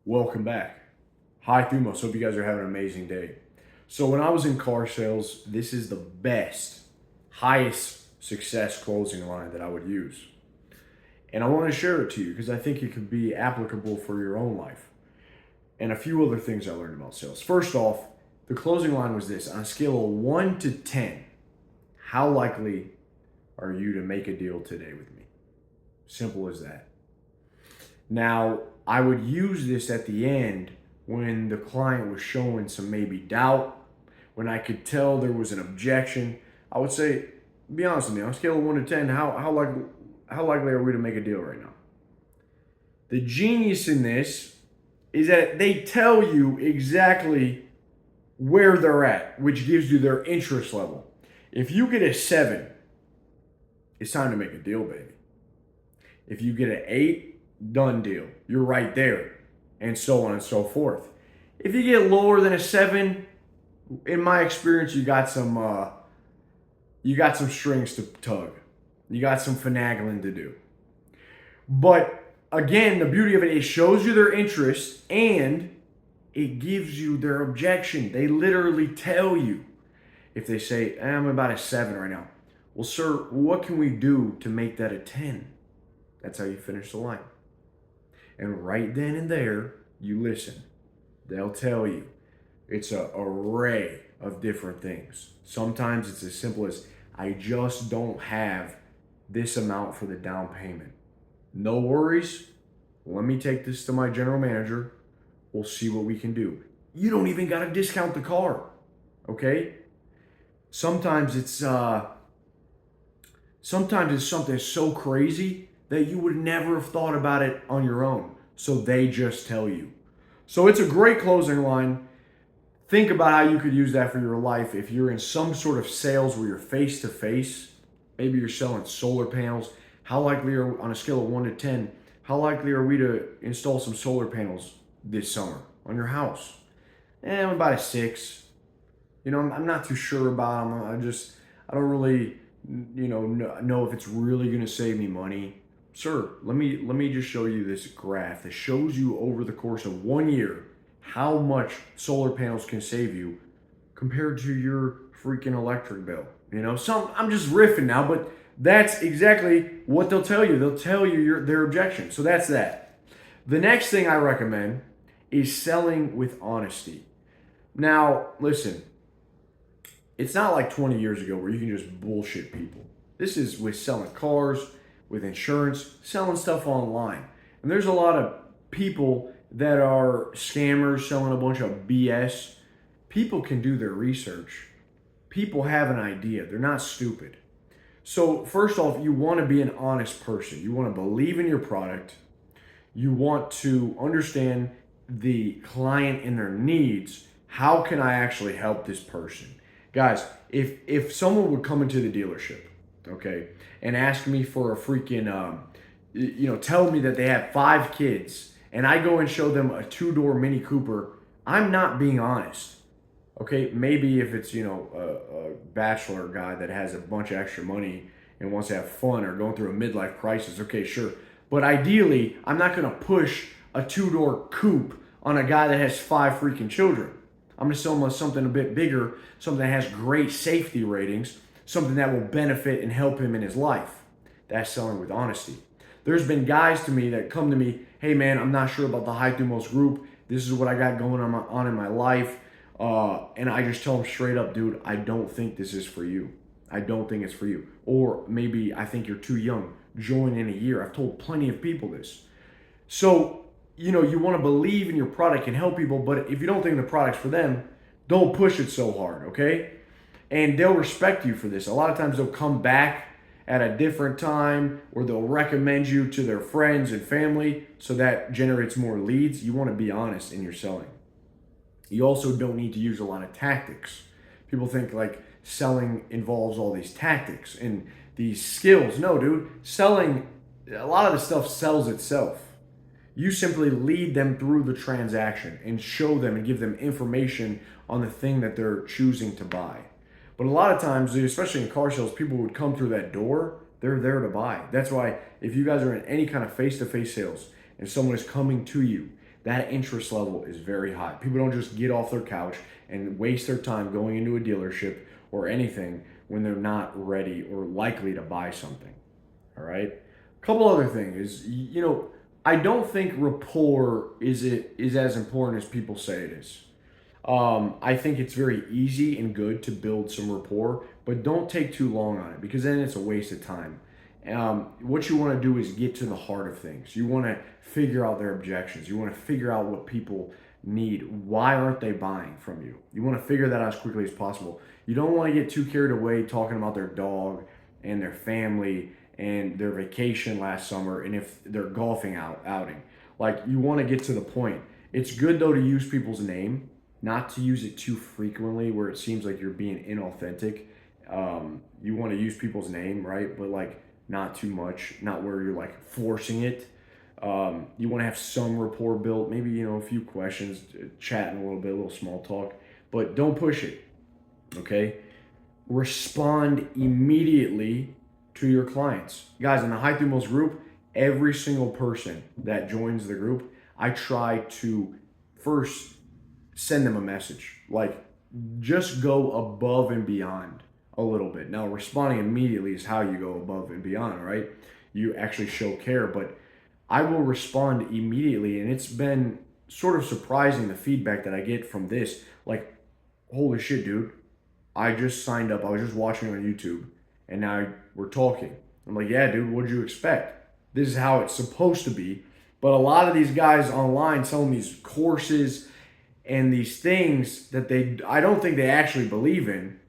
Welcome back. High Thumos. Hope you guys are having an amazing day. So when I was in car sales, this is the best, highest success closing line that I would use. And I want to share it to you because I think it could be applicable for your own life. And a few other things I learned about sales. First off, the closing line was this: on a scale of 1 to 10, how likely are you to make a deal today with me? Simple as that. Now, I would use this at the end when the client was showing some maybe doubt, when I could tell there was an objection. I would say, be honest with me, on a scale of 1 to 10, how likely are we to make a deal right now? The genius in this is that they tell you exactly where they're at, which gives you their interest level. If you get a 7, it's time to make a deal, baby. If you get an 8, done deal. You're right there, and so on and so forth. If you get lower than a 7, in my experience, you got some strings to tug. You got some finagling to do. But again, the beauty of it shows you their interest and it gives you their objection. They literally tell you. If they say, I'm about a 7 right now. Well, sir, what can we do to make that a 10? That's how you finish the line. And right then and there, you listen. They'll tell you. It's an array of different things. Sometimes it's as simple as, I just don't have this amount for the down payment. No worries. Let me take this to my general manager. We'll see what we can do. You don't even got to discount the car. Okay? Sometimes it's something so crazy that you would never have thought about it on your own. So they just tell you. So it's a great closing line. Think about how you could use that for your life. If you're in some sort of sales where you're face to face, maybe you're selling solar panels. How likely are, on a scale of 1 to 10, how likely are we to install some solar panels this summer on your house? I'm about a 6. I'm not too sure about them. I don't really, know if it's really going to save me money. Sir, let me just show you this graph that shows you over the course of 1 year how much solar panels can save you compared to your freaking electric bill. I'm just riffing now, but that's exactly what they'll tell you. They'll tell you their objection. So that's that. The next thing I recommend is selling with honesty. Now, listen, it's not like 20 years ago where you can just bullshit people. This is with selling cars, with insurance, selling stuff online. And there's a lot of people that are scammers selling a bunch of BS. People can do their research. People have an idea. They're not stupid. So first off, you want to be an honest person. You want to believe in your product. You want to understand the client and their needs. How can I actually help this person? Guys, if someone would come into the dealership, okay, and ask me for a freaking, tell me that they have 5 kids, and I go and show them a 2-door Mini Cooper, I'm not being honest. Okay, maybe if it's, a bachelor guy that has a bunch of extra money and wants to have fun or going through a midlife crisis, okay, sure. But ideally, I'm not going to push a 2-door coupe on a guy that has 5 freaking children. I'm going to sell him something a bit bigger, something that has great safety ratings, something that will benefit and help him in his life. That's selling with honesty. There's been guys to me that come to me, hey man, I'm not sure about the High Thumos group. This is what I got going on in my life. And I just tell them straight up, dude, I don't think this is for you. I don't think it's for you. Or maybe I think you're too young. Join in a year. I've told plenty of people this. So, you want to believe in your product and help people, but if you don't think the product's for them, don't push it so hard, okay? And they'll respect you for this. A lot of times they'll come back at a different time or they'll recommend you to their friends and family, so that generates more leads. You want to be honest in your selling. You also don't need to use a lot of tactics. People think like selling involves all these tactics and these skills. No, dude. Selling, a lot of the stuff sells itself. You simply lead them through the transaction and show them and give them information on the thing that they're choosing to buy. But a lot of times, especially in car sales, people would come through that door, they're there to buy. That's why if you guys are in any kind of face-to-face sales and someone is coming to you, that interest level is very high. People don't just get off their couch and waste their time going into a dealership or anything when they're not ready or likely to buy something. All right. A couple other things is, I don't think rapport is as important as people say it is. I think it's very easy and good to build some rapport, but don't take too long on it because then it's a waste of time. What you want to do is get to the heart of things. You want to figure out their objections. You want to figure out what people need. Why aren't they buying from you? You want to figure that out as quickly as possible. You don't want to get too carried away talking about their dog and their family and their vacation last summer and if they're golfing outing. Like, you want to get to the point. It's good though to use people's name, not to use it too frequently where it seems like you're being inauthentic. You want to use people's name, right? But like not too much, not where you're like forcing it. You want to have some rapport built, maybe, a few questions, chatting a little bit, a little small talk, but don't push it. Okay. Respond immediately to your clients. Guys, in the High Thumos group, every single person that joins the group, I try to first send them a message. Like, just go above and beyond a little bit. Now, responding immediately is how you go above and beyond, right? You actually show care, but I will respond immediately, and it's been sort of surprising the feedback that I get from this. Like, holy shit, dude, I just signed up. I was just watching on YouTube, and now we're talking. I'm like, yeah, dude, what'd you expect? This is how it's supposed to be. But a lot of these guys online selling these courses and these things that I don't think they actually believe in,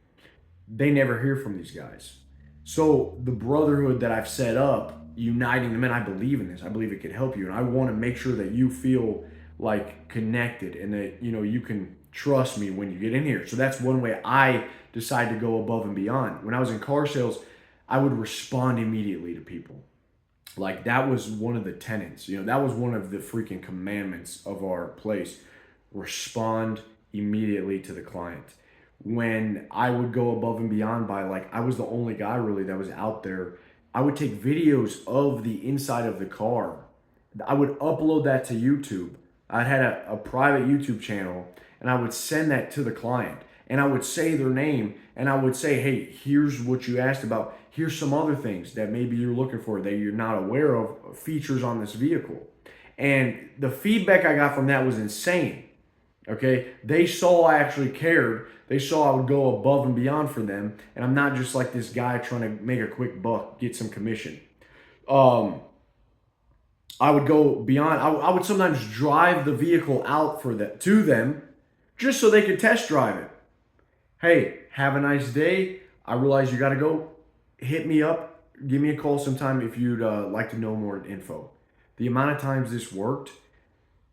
they never hear from these guys. So the brotherhood that I've set up, uniting the men, I believe in this. I believe it could help you. And I want to make sure that you feel like connected and that, you can trust me when you get in here. So that's one way I decide to go above and beyond. When I was in car sales, I would respond immediately to people. Like, that was one of the tenets. That was one of the freaking commandments of our place. Respond immediately to the client. When I would go above and beyond by, like, I was the only guy really that was out there, I would take videos of the inside of the car. I would upload that to YouTube. I had a private YouTube channel, and I would send that to the client. And I would say their name, and I would say, hey, here's what you asked about. Here's some other things that maybe you're looking for that you're not aware of, features on this vehicle. And the feedback I got from that was insane. Okay, they saw I actually cared. They saw I would go above and beyond for them, and I'm not just like this guy trying to make a quick buck, get some commission. I would go beyond. I would sometimes drive the vehicle out to them, just so they could test drive it. Hey, have a nice day. I realize you got to go. Hit me up. Give me a call sometime if you'd like to know more info. The amount of times this worked,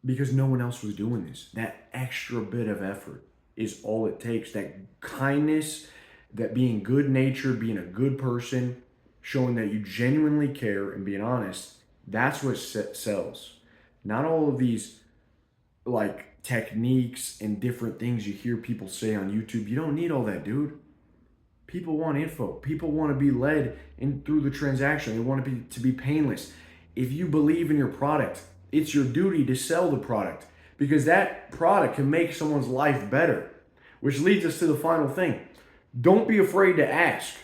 because no one else was doing this. That extra bit of effort is all it takes. That kindness, that being good-natured, being a good person, showing that you genuinely care and being honest, that's what sells. Not all of these like techniques and different things you hear people say on YouTube. You don't need all that, dude. People want info. People want to be led in through the transaction. They want to be painless. If you believe in your product, it's your duty to sell the product, because that product can make someone's life better. Which leads us to the final thing. Don't be afraid to ask.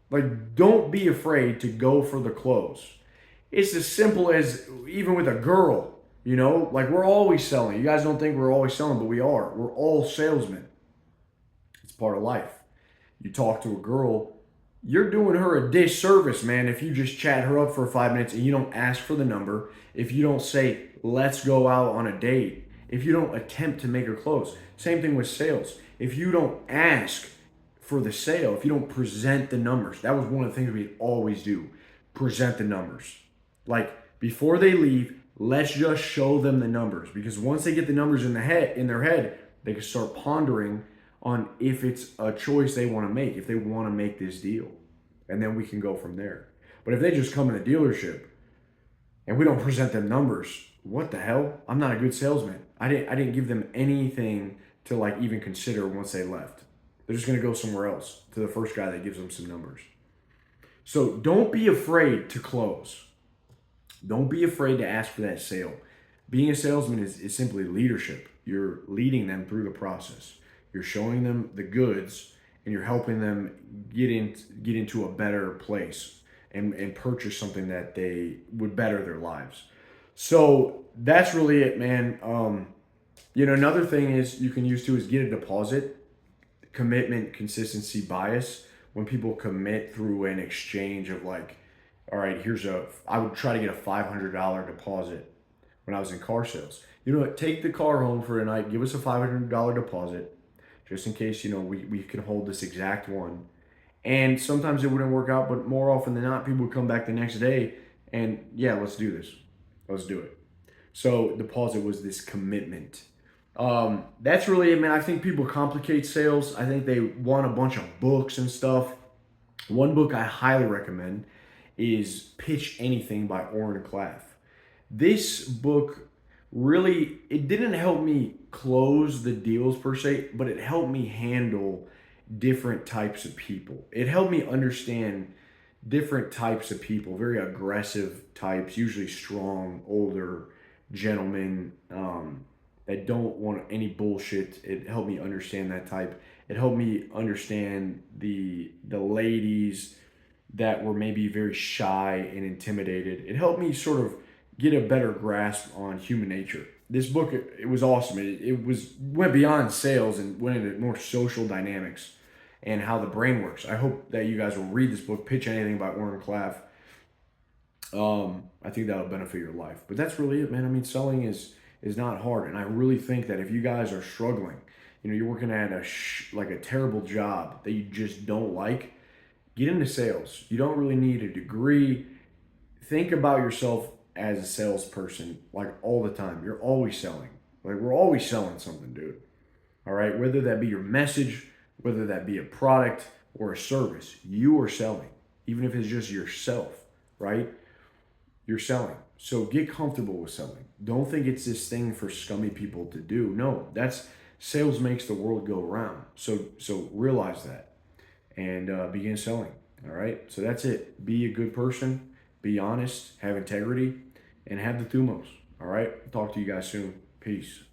Like, don't be afraid to go for the close. It's as simple as, even with a girl, like, we're always selling. You guys don't think we're always selling, but we are. We're all salesmen. It's part of life. You talk to a girl, you're doing her a disservice, man, if you just chat her up for 5 minutes and you don't ask for the number, if you don't say, let's go out on a date, if you don't attempt to make her close. Same thing with sales. If you don't ask for the sale, if you don't present the numbers, that was one of the things we always do, present the numbers. Like, before they leave, let's just show them the numbers, because once they get the numbers in their head, they can start pondering on if it's a choice they want to make, if they want to make this deal. And then we can go from there. But if they just come in the dealership and we don't present them numbers, what the hell? I'm not a good salesman. I didn't give them anything to like even consider once they left. They're just going to go somewhere else, to the first guy that gives them some numbers. So don't be afraid to close. Don't be afraid to ask for that sale. Being a salesman is simply leadership. You're leading them through the process. You're showing them the goods, and you're helping them get into a better place and purchase something that they would better their lives. So that's really it, man. Another thing is you can use too is get a deposit. Commitment, consistency, bias. When people commit through an exchange of like, all right, I would try to get a $500 deposit when I was in car sales. You know what? Take the car home for a night. Give us a $500 deposit, just in case we can hold this exact one. And sometimes it wouldn't work out, but more often than not, people would come back the next day and yeah, let's do this. Let's do it. So deposit was this commitment. That's really it, man. I think people complicate sales. I think they want a bunch of books and stuff. One book I highly recommend is Pitch Anything by Oren Klaff. This book really, it didn't help me close the deals per se, but it helped me handle different types of people. It helped me understand different types of people, very aggressive types, usually strong, older gentlemen that don't want any bullshit. It helped me understand that type. It helped me understand the ladies that were maybe very shy and intimidated. It helped me sort of get a better grasp on human nature. This book, it was awesome. It went beyond sales and went into more social dynamics and how the brain works. I hope that you guys will read this book, Pitch Anything by Oren Klaff. I think that'll benefit your life. But that's really it, man. I mean, selling is not hard, and I really think that if you guys are struggling, you're working at a terrible job that you just don't like, get into sales. You don't really need a degree. Think about yourself as a salesperson like all the time. You're always selling. Like we're always selling something, dude. All right, whether that be your message, whether that be a product or a service, you are selling. Even if it's just yourself, right? You're selling. So get comfortable with selling. Don't think it's this thing for scummy people to do. No, that's sales makes the world go around. So realize that and begin selling. All right. So that's it. Be a good person. Be honest. Have integrity, and have the Thumos. All right. Talk to you guys soon. Peace.